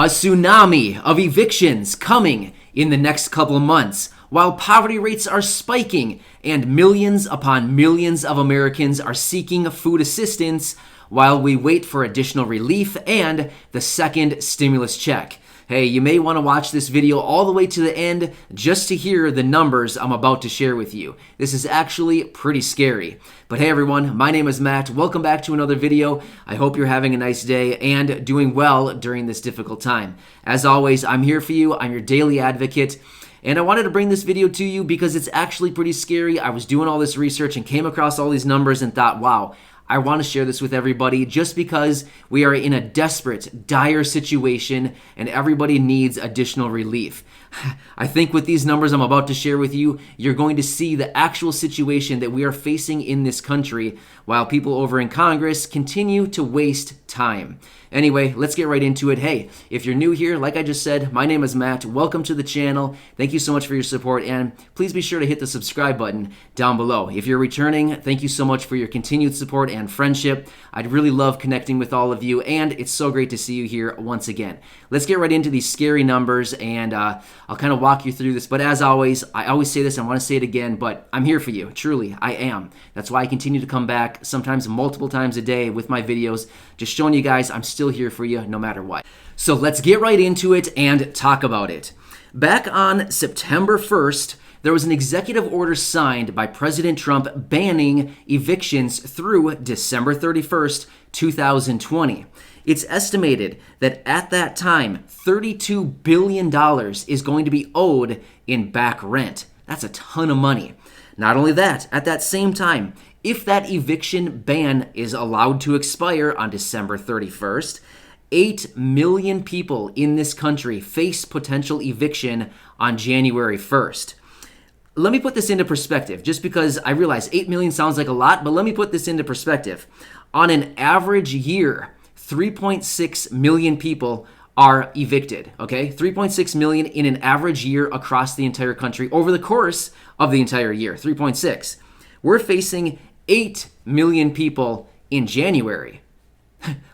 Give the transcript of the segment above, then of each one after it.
A tsunami of evictions coming in the next couple of months, while poverty rates are spiking and millions upon millions of Americans are seeking food assistance while we wait for additional relief and the second stimulus check. Hey, you may want to watch this video all the way to the end just to hear the numbers I'm about to share with you. This is actually pretty scary. But hey everyone, my name is Matt. Welcome back to another video. I hope you're having a nice day and doing well during this difficult time. As always, I'm here for you. I'm your daily advocate. And I wanted to bring this video to you because it's actually pretty scary. I was doing all this research and came across all these numbers and thought, wow, I want to share this with everybody just because we are in a desperate, dire situation and everybody needs additional relief. I think with these numbers I'm about to share with you, you're going to see the actual situation that we are facing in this country while people over in Congress continue to waste time. Anyway, let's get right into it. Hey, if you're new here, like I just said, my name is Matt. Welcome to the channel. Thank you so much for your support, and please be sure to hit the subscribe button down below. If you're returning, thank you so much for your continued support and friendship. I'd really love connecting with all of you, and it's so great to see you here once again. Let's get right into these scary numbers, and I'll kind of walk you through this. But as always, I always say this, I want to say it again, but I'm here for you. Truly, I am. That's why I continue to come back, sometimes multiple times a day with my videos, just showing you guys I'm still here for you no matter what. So let's get right into it and talk about it. Back on September 1st, there was an executive order signed by President Trump banning evictions through December 31st, 2020. It's estimated that at that time, $32 billion is going to be owed in back rent. That's a ton of money. Not only that, at that same time, if that eviction ban is allowed to expire on December 31st, 8 million people in this country face potential eviction on January 1st. Let me put this into perspective, just because I realize 8 million sounds like a lot, but let me put this into perspective. On an average year, 3.6 million people are evicted, okay? 3.6 million in an average year across the entire country over the course of the entire year, 3.6. We're facing 8 million people in January.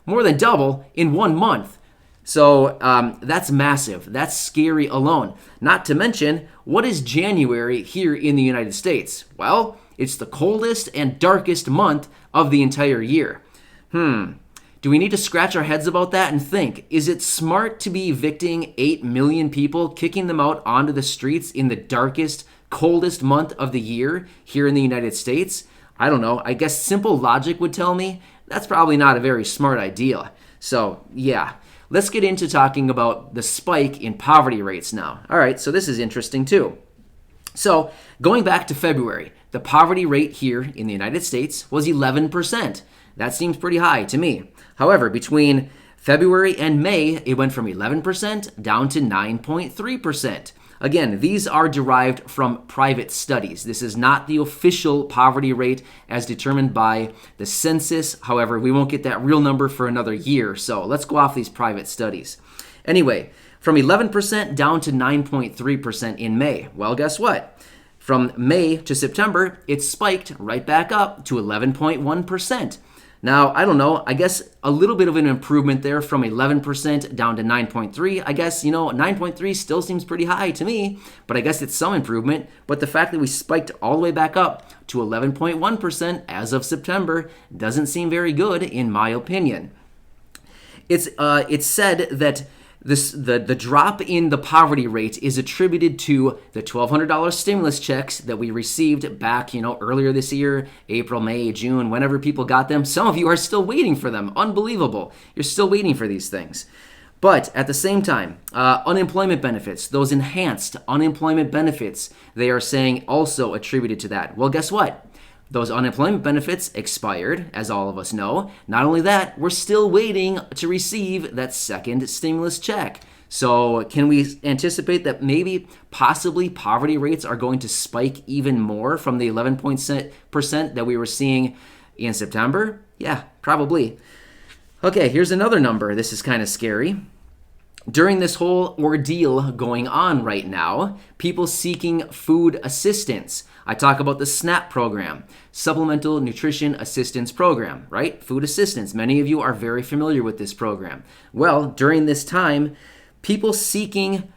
More than double in 1 month. So that's massive. That's scary alone. Not to mention, what is January here in the United States? Well, it's the coldest and darkest month of the entire year. Do we need to scratch our heads about that and think, is it smart to be evicting 8 million people, kicking them out onto the streets in the darkest, coldest month of the year here in the United States? I don't know. I guess simple logic would tell me that's probably not a very smart idea. So, yeah. Let's get into talking about the spike in poverty rates now. All right, so this is interesting too. So, going back to February, the poverty rate here in the United States was 11%. That seems pretty high to me. However, between February and May, it went from 11% down to 9.3%. Again, these are derived from private studies. This is not the official poverty rate as determined by the census. However, we won't get that real number for another year, so let's go off these private studies. Anyway, from 11% down to 9.3% in May. Well, guess what? From May to September, it spiked right back up to 11.1%. Now, I don't know, I guess a little bit of an improvement there from 11% down to 9.3. I guess, 9.3 still seems pretty high to me, but I guess it's some improvement. But the fact that we spiked all the way back up to 11.1% as of September doesn't seem very good, in my opinion. It's said that the drop in the poverty rate is attributed to the $1,200 stimulus checks that we received back, earlier this year, April, May, June, whenever people got them. Some of you are still waiting for them. Unbelievable. You're still waiting for these things. But at the same time, unemployment benefits, those enhanced unemployment benefits, they are saying also attributed to that. Well, guess what? Those unemployment benefits expired, as all of us know. Not only that, we're still waiting to receive that second stimulus check. So can we anticipate that possibly poverty rates are going to spike even more from the 11% that we were seeing in September? Yeah, probably. Okay, here's another number. This is kind of scary. During this whole ordeal going on right now, people seeking food assistance. I talk about the SNAP program, Supplemental Nutrition Assistance Program, right? Food assistance. Many of you are very familiar with this program. Well, during this time, People seeking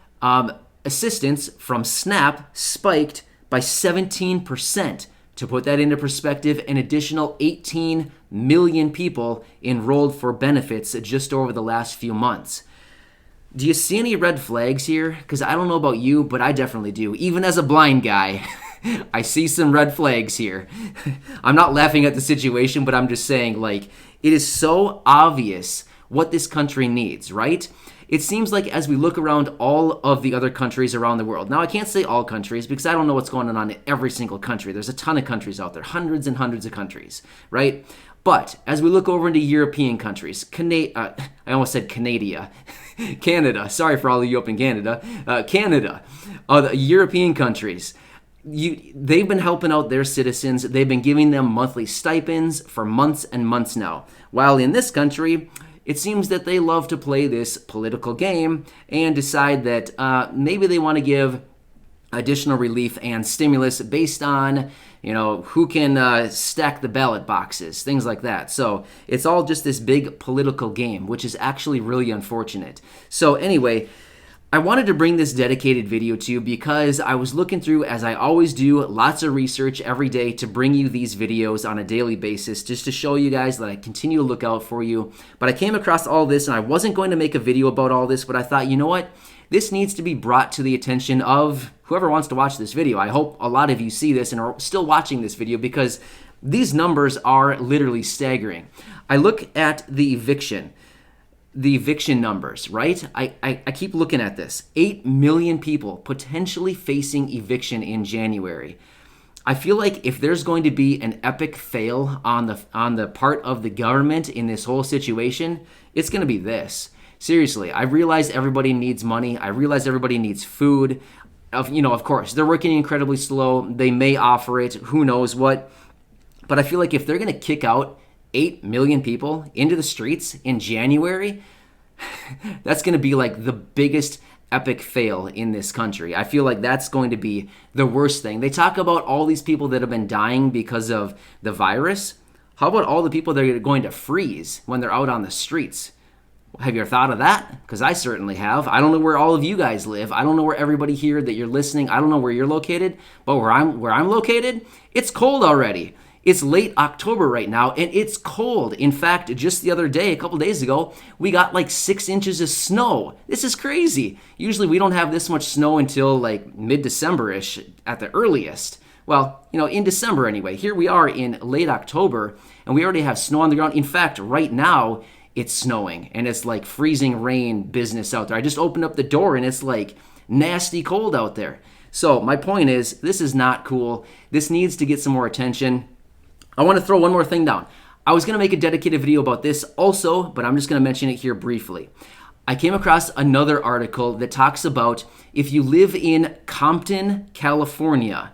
assistance from SNAP spiked by 17%. To put that into perspective, an additional 18 million people enrolled for benefits just over the last few months. Do you see any red flags here? Because I don't know about you, but I definitely do. Even as a blind guy, I see some red flags here. I'm not laughing at the situation, but I'm just saying, like, it is so obvious what this country needs, right? It seems like as we look around all of the other countries around the world, now I can't say all countries because I don't know what's going on in every single country. There's a ton of countries out there, hundreds and hundreds of countries, right? But as we look over into European countries, I almost said Canada, Canada. Sorry for all of you up in Canada. Canada, the European countries. They've been helping out their citizens. They've been giving them monthly stipends for months and months now. While in this country, it seems that they love to play this political game and decide that maybe they want to give additional relief and stimulus based on, who can stack the ballot boxes, things like that. So it's all just this big political game, which is actually really unfortunate. So anyway, I wanted to bring this dedicated video to you because I was looking through, as I always do, lots of research every day to bring you these videos on a daily basis, just to show you guys that I continue to look out for you. But I came across all this, and I wasn't going to make a video about all this, but I thought, you know what? This needs to be brought to the attention of whoever wants to watch this video. I hope a lot of you see this and are still watching this video because these numbers are literally staggering. I look at the eviction numbers, right? I keep looking at this. 8 million people potentially facing eviction in January. I feel like if there's going to be an epic fail on the part of the government in this whole situation, it's going to be this. Seriously, I realize everybody needs money. I realize everybody needs food. Of course, they're working incredibly slow. They may offer it. Who knows what? But I feel like if they're going to kick out 8 million people into the streets in January, that's going to be like the biggest epic fail in this country. I feel like that's going to be the worst thing. They talk about all these people that have been dying because of the virus. How about all the people that are going to freeze when they're out on the streets? Have you ever thought of that? Because I certainly have. I don't know where all of you guys live. I don't know where everybody here that you're listening, I don't know where you're located, but where I'm located, it's cold already. It's late October right now, and it's cold. In fact, just the other day, a couple days ago, we got like 6 inches of snow. This is crazy. Usually we don't have this much snow until like mid-December-ish at the earliest. Well, in December anyway. Here we are in late October, and we already have snow on the ground. In fact, right now, it's snowing, and it's like freezing rain business out there. I just opened up the door, and it's like nasty cold out there. So my point is, this is not cool. This needs to get some more attention. I want to throw one more thing down. I was going to make a dedicated video about this also, but I'm just going to mention it here briefly. I came across another article that talks about if you live in Compton, California,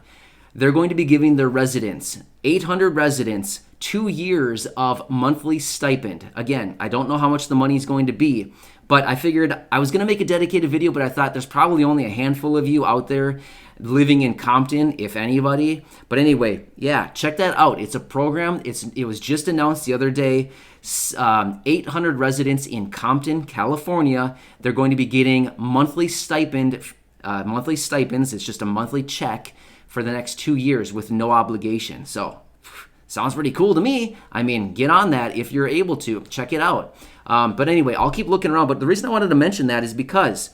they're going to be giving their residents, 800 residents, 2 years of monthly stipend. Again, I don't know how much the money is going to be, but I figured I was going to make a dedicated video, but I thought there's probably only a handful of you out there living in Compton, if anybody. But anyway, yeah, check that out. It's a program. It was just announced the other day. 800 residents in Compton, California. They're going to be getting monthly stipends. It's just a monthly check for the next 2 years with no obligation. So sounds pretty cool to me. I mean, get on that if you're able to. Check it out. But anyway, I'll keep looking around. But the reason I wanted to mention that is because,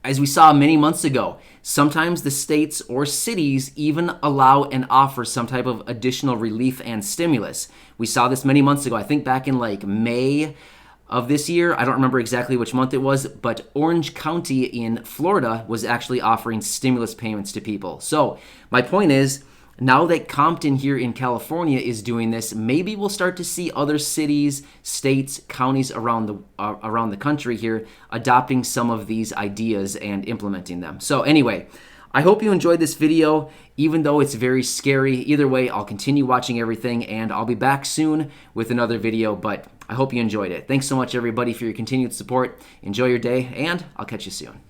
as we saw many months ago, sometimes the states or cities even allow and offer some type of additional relief and stimulus. We saw this many months ago. I think back in like May of this year. I don't remember exactly which month it was, but Orange County in Florida was actually offering stimulus payments to people. So my point is, now that Compton here in California is doing this, maybe we'll start to see other cities, states, counties around the country here adopting some of these ideas and implementing them. So anyway, I hope you enjoyed this video, even though it's very scary. Either way, I'll continue watching everything, and I'll be back soon with another video, but I hope you enjoyed it. Thanks so much, everybody, for your continued support. Enjoy your day, and I'll catch you soon.